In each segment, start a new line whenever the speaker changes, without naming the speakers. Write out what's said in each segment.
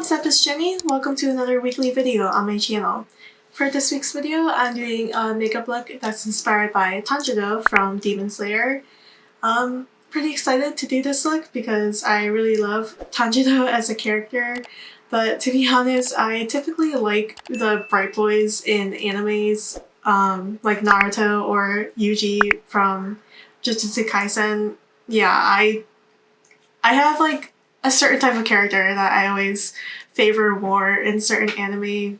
what's up, it's Jenny. Welcome to another weekly video on my channel. For this week's video, I'm doing a makeup look that's inspired by Tanjiro from Demon Slayer. I'm pretty excited to do this look because I really love Tanjiro as a character, but to be honest, I typically like the bright boys in animes like Naruto or Yuji from Jujutsu Kaisen. Yeah, I have like a certain type of character that I always favor more in certain anime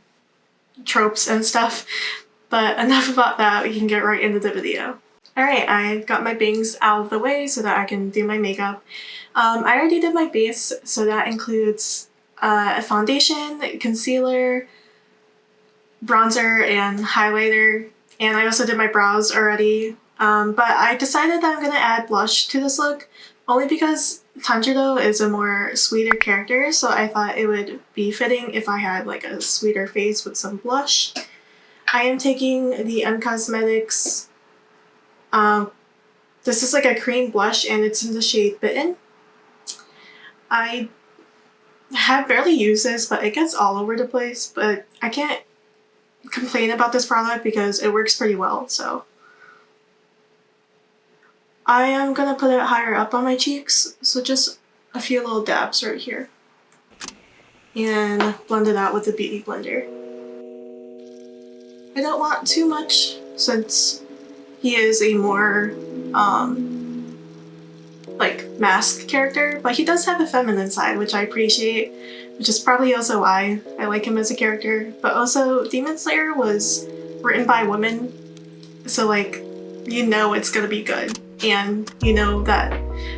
tropes and stuff. But enough about that, we can get right into the video. Alright, I got my bangs out of the way so that I can do my makeup. I already did my base, so that includes a foundation, concealer, bronzer, and highlighter. And I also did my brows already. But I decided that I'm gonna add blush to this look, only because Tanjiro is a more sweeter character, so I thought it would be fitting if I had like a sweeter face with some blush. I am taking the Cosmetics. This is like a cream blush and it's in the shade Bitten. I have barely used this, but it gets all over the place, but I can't complain about this product because it works pretty well, so. I am gonna put it higher up on my cheeks, so just a few little dabs right here. And blend it out with the Beauty Blender. I don't want too much since he is a more, like, masked character, but he does have a feminine side, which I appreciate, which is probably also why I like him as a character. But also, Demon Slayer was written by women, so like, you know it's gonna be good. And you know that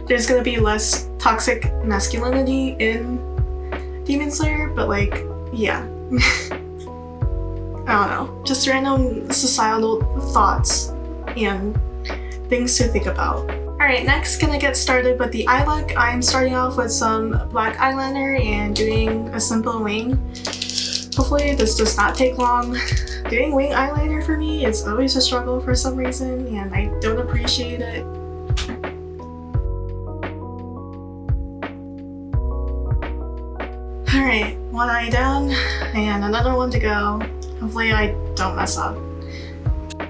there's gonna be less toxic masculinity in Demon Slayer, but like, yeah. I don't know, just random societal thoughts and things to think about. Alright, next gonna get started with the eye look. I'm starting off with some black eyeliner and doing a simple wing. Hopefully this does not take long. Doing wing eyeliner for me is always a struggle for some reason, and I don't appreciate it. Alright, one eye down and another one to go. Hopefully I don't mess up.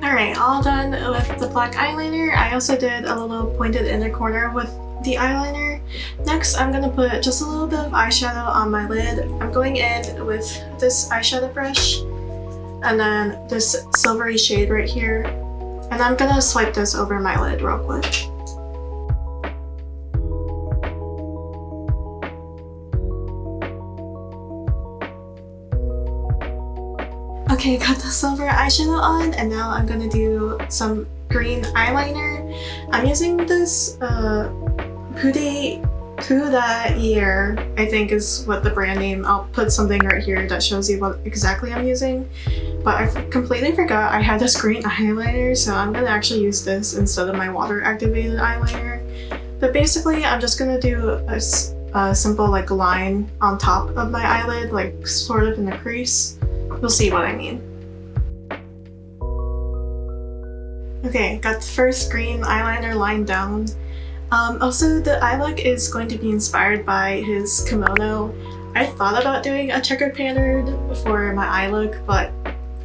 Alright, all done with the black eyeliner. I also did a little pointed inner corner with the eyeliner. Next, I'm gonna put just a little bit of eyeshadow on my lid. I'm going in with this eyeshadow brush and then this silvery shade right here. And I'm gonna swipe this over my lid real quick. Okay, got the silver eyeshadow on, and now I'm gonna do some green eyeliner. I'm using this Puda I think is what the brand name. I'll put something right here that shows you what exactly I'm using. But I completely forgot I had this green eyeliner, so I'm gonna actually use this instead of my water activated eyeliner. But basically, I'm just gonna do a simple like line on top of my eyelid, like sort of in the crease. You'll see what I mean. Okay, got the first green eyeliner line down. Also, the eye look is going to be inspired by his kimono. I thought about doing a checkered pattern for my eye look, but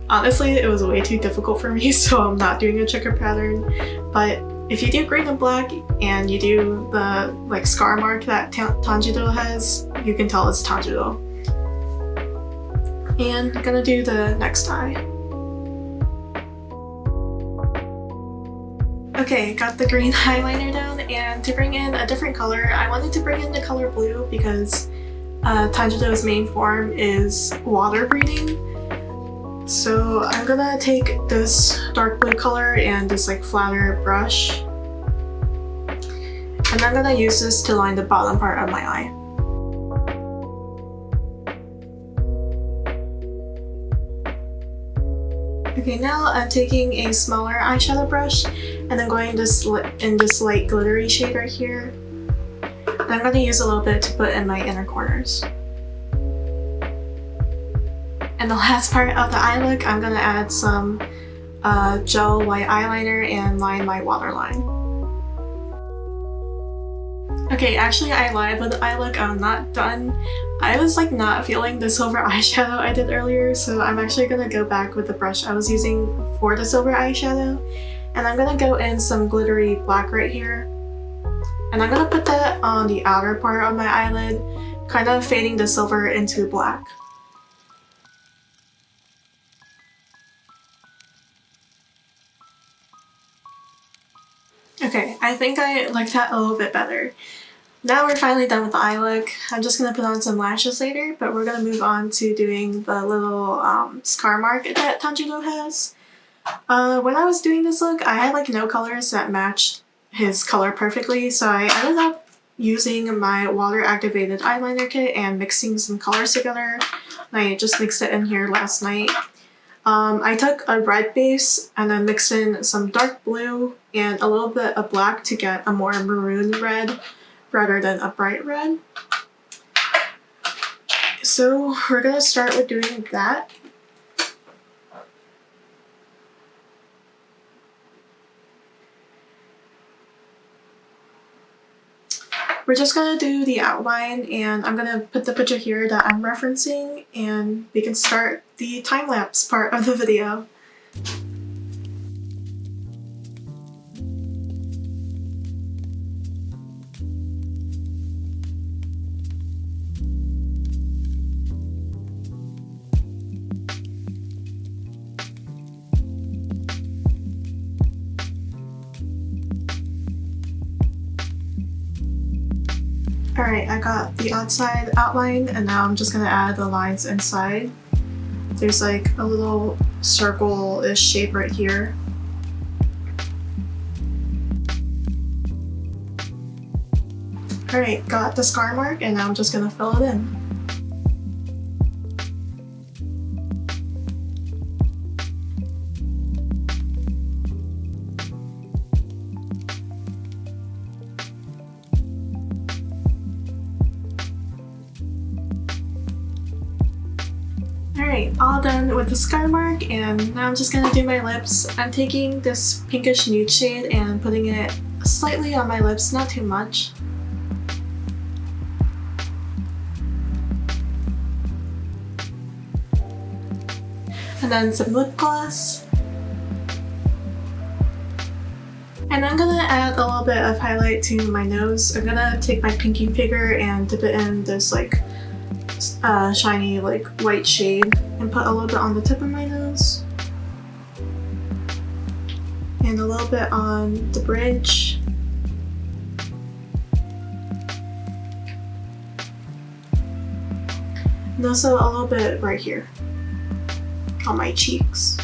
honestly, it was way too difficult for me, so I'm not doing a checkered pattern. But if you do green and black, and you do the like scar mark that Tanjiro has, you can tell it's Tanjiro. And I'm gonna do the next eye. Okay, got the green eyeliner down, and to bring in a different color, I wanted to bring in the color blue because Tanjiro's main form is water breathing. So I'm gonna take this dark blue color and this like flatter brush, and I'm gonna use this to line the bottom part of my eye. Okay, now I'm taking a smaller eyeshadow brush and I'm going in this light glittery shade right here. And I'm going to use a little bit to put in my inner corners. And the last part of the eye look, I'm going to add some gel white eyeliner and line my waterline. Okay, actually I lied with the eye look. I'm not done. I was like not feeling the silver eyeshadow I did earlier, so I'm actually gonna go back with the brush I was using for the silver eyeshadow. And I'm gonna go in some glittery black right here. And I'm gonna put that on the outer part of my eyelid, kind of fading the silver into black. Okay, I think I like that a little bit better. Now we're finally done with the eye look. I'm just gonna put on some lashes later, but we're gonna move on to doing the little scar mark that Tanjiro has. When I was doing this look, I had like no colors that matched his color perfectly, so I ended up using my water activated eyeliner kit and mixing some colors together. I just mixed it in here last night. I took a red base and then mixed in some dark blue and a little bit of black to get a more maroon red rather than a bright red. So we're gonna start with doing that. We're just gonna do the outline, and I'm gonna put the picture here that I'm referencing, and we can start the time-lapse part of the video. Alright, I got the outside outlined, and now I'm just gonna add the lines inside. There's like a little circle-ish shape right here. Alright, got the scar mark, and now I'm just gonna fill it in. Alright, all done with the scar mark, and now I'm just gonna do my lips. I'm taking this pinkish nude shade and putting it slightly on my lips, not too much. And then some lip gloss. And I'm gonna add a little bit of highlight to my nose. I'm gonna take my pinky finger and dip it in this like shiny like white shade and put a little bit on the tip of my nose and a little bit on the bridge. And also a little bit right here on my cheeks.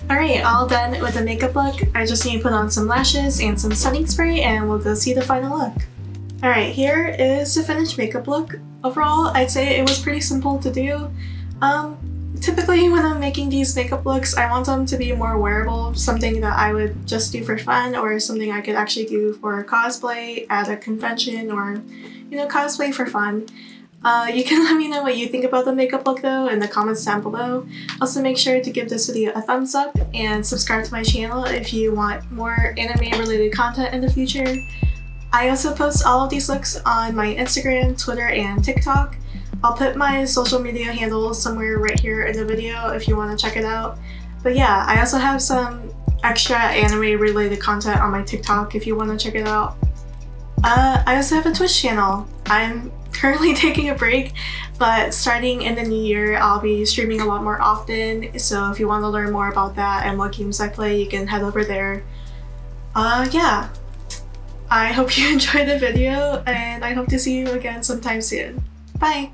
Alright, all done with the makeup look. I just need to put on some lashes and some setting spray, and we'll go see the final look. Alright, here is the finished makeup look. Overall, I'd say it was pretty simple to do. Typically when I'm making these makeup looks, I want them to be more wearable, something that I would just do for fun, or something I could actually do for cosplay at a convention, or, you know, cosplay for fun. You can let me know what you think about the makeup look though in the comments down below. Also make sure to give this video a thumbs up and subscribe to my channel if you want more anime related content in the future. I also post all of these looks on my Instagram, Twitter, and TikTok. I'll put my social media handles somewhere right here in the video if you want to check it out. But yeah, I also have some extra anime related content on my TikTok if you want to check it out. I also have a Twitch channel. I'm currently taking a break, but starting in the new year, I'll be streaming a lot more often. So if you want to learn more about that and what games I play, you can head over there. Yeah. I hope you enjoyed the video, and I hope to see you again sometime soon. Bye!